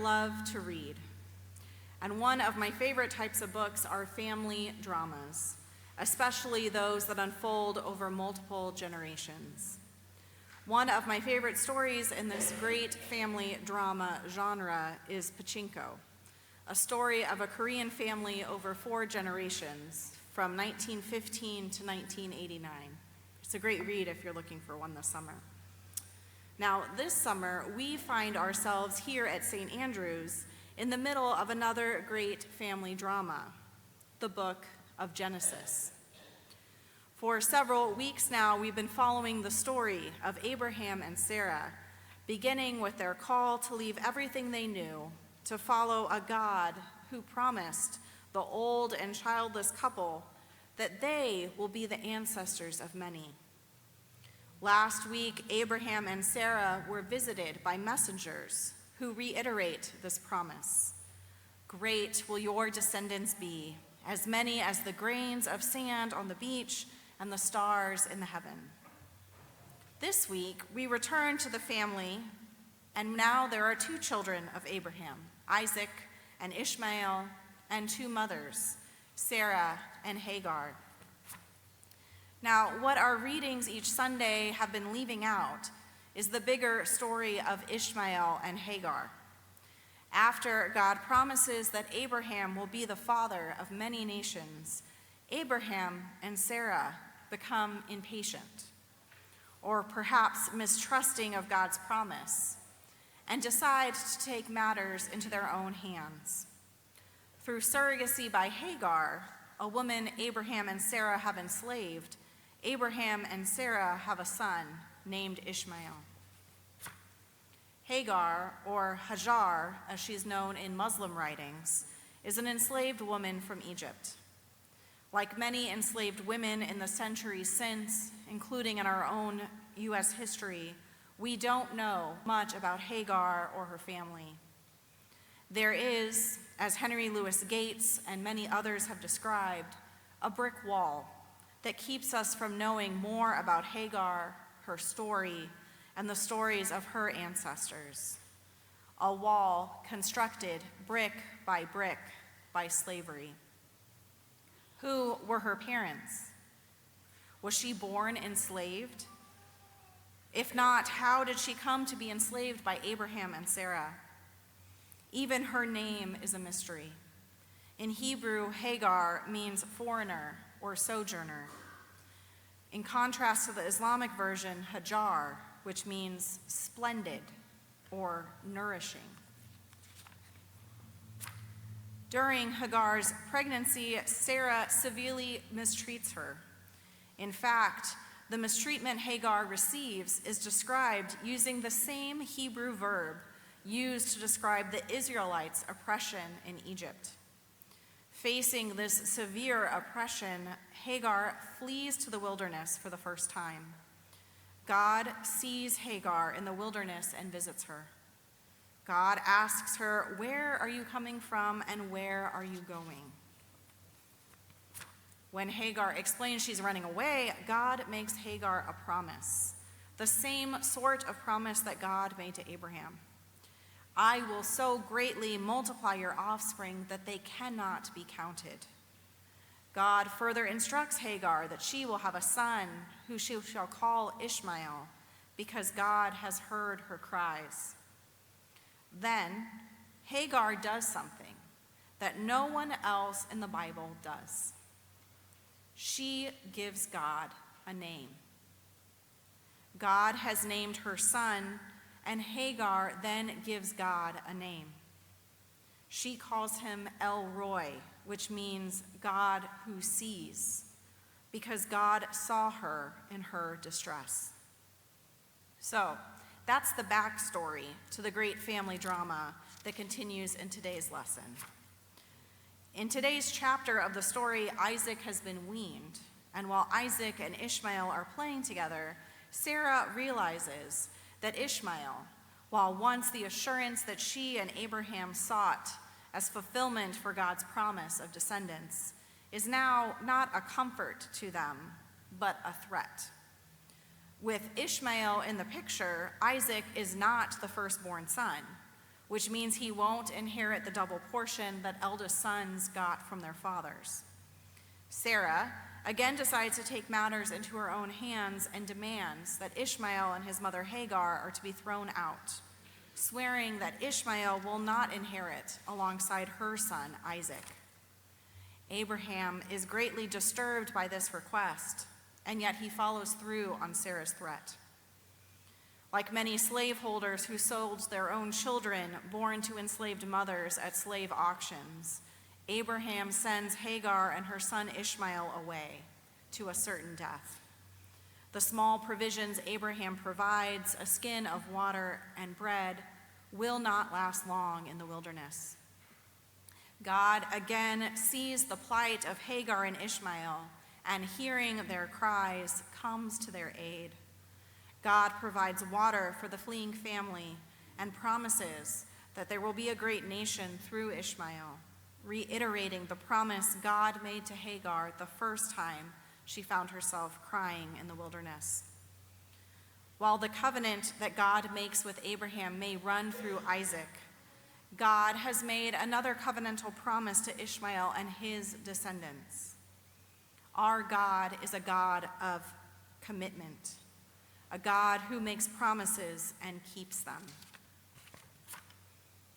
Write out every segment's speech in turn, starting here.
love to read. And one of my favorite types of books are family dramas, especially those that unfold over multiple generations. One of my favorite stories in this great family drama genre is Pachinko, a story of a Korean family over 4 generations from 1915 to 1989. It's a great read if you're looking for one this summer. Now, this summer, we find ourselves here at St. Andrews in the middle of another great family drama, the book of Genesis. For several weeks now, we've been following the story of Abraham and Sarah, beginning with their call to leave everything they knew to follow a God who promised the old and childless couple that they will be the ancestors of many. Last week, Abraham and Sarah were visited by messengers who reiterate this promise. Great will your descendants be, as many as the grains of sand on the beach and the stars in the heaven. This week, we return to the family, and now there are 2 children of Abraham, Isaac and Ishmael, and 2 mothers, Sarah and Hagar. Now, what our readings each Sunday have been leaving out is the bigger story of Ishmael and Hagar. After God promises that Abraham will be the father of many nations, Abraham and Sarah become impatient, or perhaps mistrusting of God's promise, and decide to take matters into their own hands. Through surrogacy by Hagar, a woman Abraham and Sarah have enslaved, Abraham and Sarah have a son named Ishmael. Hagar, or Hajar, as she's known in Muslim writings, is an enslaved woman from Egypt. Like many enslaved women in the centuries since, including in our own U.S. history, we don't know much about Hagar or her family. There is, as Henry Louis Gates and many others have described, a brick wall that keeps us from knowing more about Hagar, her story, and the stories of her ancestors. A wall constructed brick by slavery. Who were her parents? Was she born enslaved? If not, how did she come to be enslaved by Abraham and Sarah? Even her name is a mystery. In Hebrew, Hagar means foreigner or sojourner. In contrast to the Islamic version, Hajar, which means splendid or nourishing. During Hagar's pregnancy, Sarah severely mistreats her. In fact, the mistreatment Hagar receives is described using the same Hebrew verb used to describe the Israelites' oppression in Egypt. Facing this severe oppression, Hagar flees to the wilderness for the first time. God sees Hagar in the wilderness and visits her. God asks her, "Where are you coming from and where are you going?" When Hagar explains she's running away, God makes Hagar a promise, the same sort of promise that God made to Abraham. "I will so greatly multiply your offspring that they cannot be counted." God further instructs Hagar that she will have a son who she shall call Ishmael, because God has heard her cries. Then Hagar does something that no one else in the Bible does. She gives God a name. God has named her son, and Hagar then gives God a name. She calls him El Roi, which means God who sees, because God saw her in her distress. So, that's the backstory to the great family drama that continues in today's lesson. In today's chapter of the story, Isaac has been weaned, and while Isaac and Ishmael are playing together, Sarah realizes that Ishmael, while once the assurance that she and Abraham sought as fulfillment for God's promise of descendants, is now not a comfort to them, but a threat. With Ishmael in the picture, Isaac is not the firstborn son, which means he won't inherit the double portion that eldest sons got from their fathers. Sarah again decides to take matters into her own hands and demands that Ishmael and his mother Hagar are to be thrown out, swearing that Ishmael will not inherit alongside her son Isaac. Abraham is greatly disturbed by this request, and yet he follows through on Sarah's threat. Like many slaveholders who sold their own children born to enslaved mothers at slave auctions, Abraham sends Hagar and her son Ishmael away to a certain death. The small provisions Abraham provides, a skin of water and bread, will not last long in the wilderness. God again sees the plight of Hagar and Ishmael, and hearing their cries, comes to their aid. God provides water for the fleeing family and promises that there will be a great nation through Ishmael, reiterating the promise God made to Hagar the first time she found herself crying in the wilderness. While the covenant that God makes with Abraham may run through Isaac, God has made another covenantal promise to Ishmael and his descendants. Our God is a God of commitment, a God who makes promises and keeps them.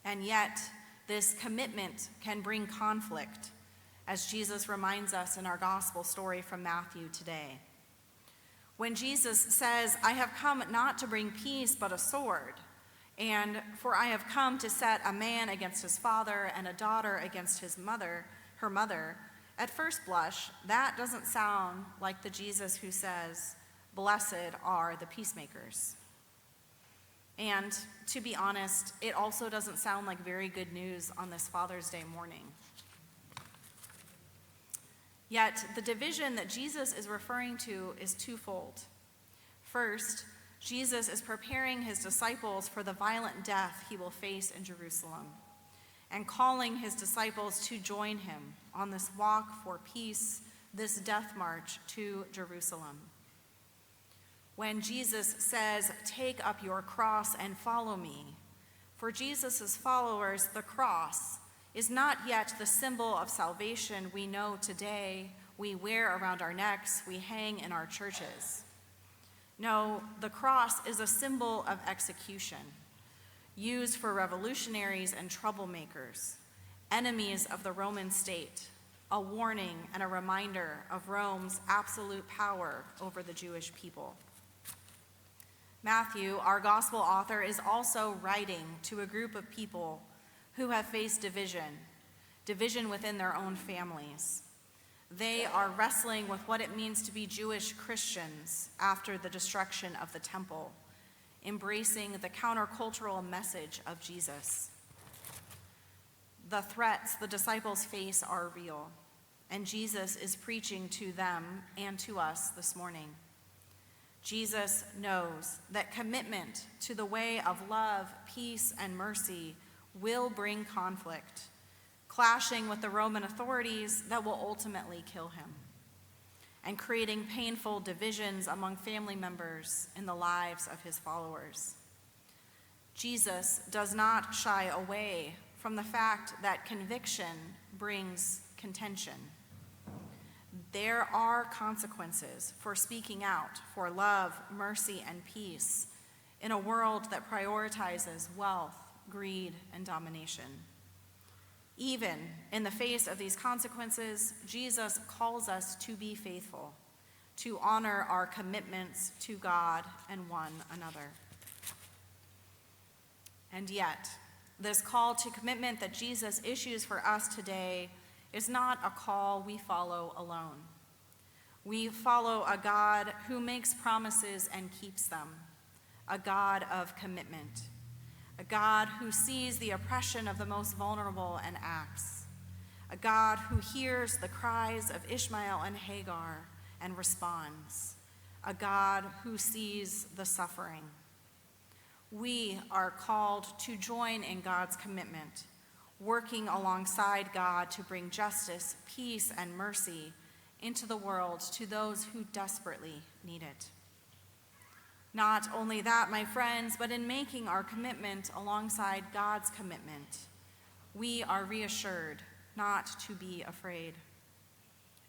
And yet, this commitment can bring conflict, as Jesus reminds us in our gospel story from Matthew today. When Jesus says, "I have come not to bring peace, but a sword," and "for I have come to set a man against his father and a daughter against her mother," at first blush, that doesn't sound like the Jesus who says, "Blessed are the peacemakers." And to be honest, it also doesn't sound like very good news on this Father's Day morning. Yet, the division that Jesus is referring to is twofold. First, Jesus is preparing his disciples for the violent death he will face in Jerusalem, and calling his disciples to join him on this walk for peace, this death march to Jerusalem. When Jesus says, "Take up your cross and follow me," for Jesus' followers, the cross is not yet the symbol of salvation we know today, we wear around our necks, we hang in our churches. No, the cross is a symbol of execution, used for revolutionaries and troublemakers, enemies of the Roman state, a warning and a reminder of Rome's absolute power over the Jewish people. Matthew, our gospel author, is also writing to a group of people who have faced division within their own families. They are wrestling with what it means to be Jewish Christians after the destruction of the temple, embracing the countercultural message of Jesus. The threats the disciples face are real, and Jesus is preaching to them and to us this morning. Jesus knows that commitment to the way of love, peace, and mercy will bring conflict, clashing with the Roman authorities that will ultimately kill him, and creating painful divisions among family members in the lives of his followers. Jesus does not shy away from the fact that conviction brings contention. There are consequences for speaking out for love, mercy, and peace in a world that prioritizes wealth, greed, and domination. Even in the face of these consequences, Jesus calls us to be faithful, to honor our commitments to God and one another. And yet, this call to commitment that Jesus issues for us today is not a call we follow alone. We follow a God who makes promises and keeps them, a God of commitment, a God who sees the oppression of the most vulnerable and acts, a God who hears the cries of Ishmael and Hagar and responds, a God who sees the suffering. We are called to join in God's commitment, working alongside God to bring justice, peace, and mercy into the world to those who desperately need it. Not only that, my friends, but in making our commitment alongside God's commitment, we are reassured not to be afraid.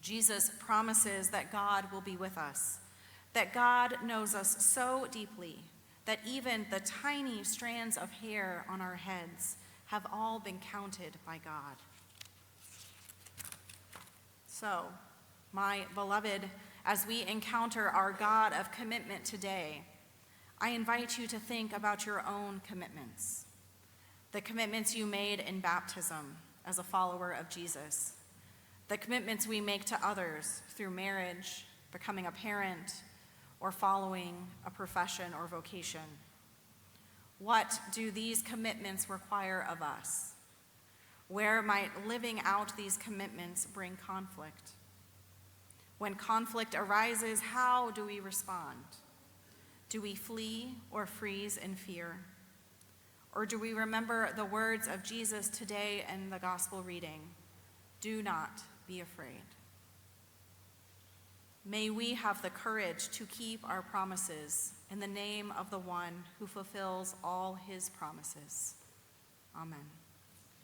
Jesus promises that God will be with us, that God knows us so deeply that even the tiny strands of hair on our heads have all been counted by God. So, my beloved, as we encounter our God of commitment today, I invite you to think about your own commitments, the commitments you made in baptism as a follower of Jesus, the commitments we make to others through marriage, becoming a parent, or following a profession or vocation. What do these commitments require of us? Where might living out these commitments bring conflict? When conflict arises, how do we respond? Do we flee or freeze in fear? Or do we remember the words of Jesus today in the gospel reading? Do not be afraid. May we have the courage to keep our promises in the name of the one who fulfills all his promises. Amen.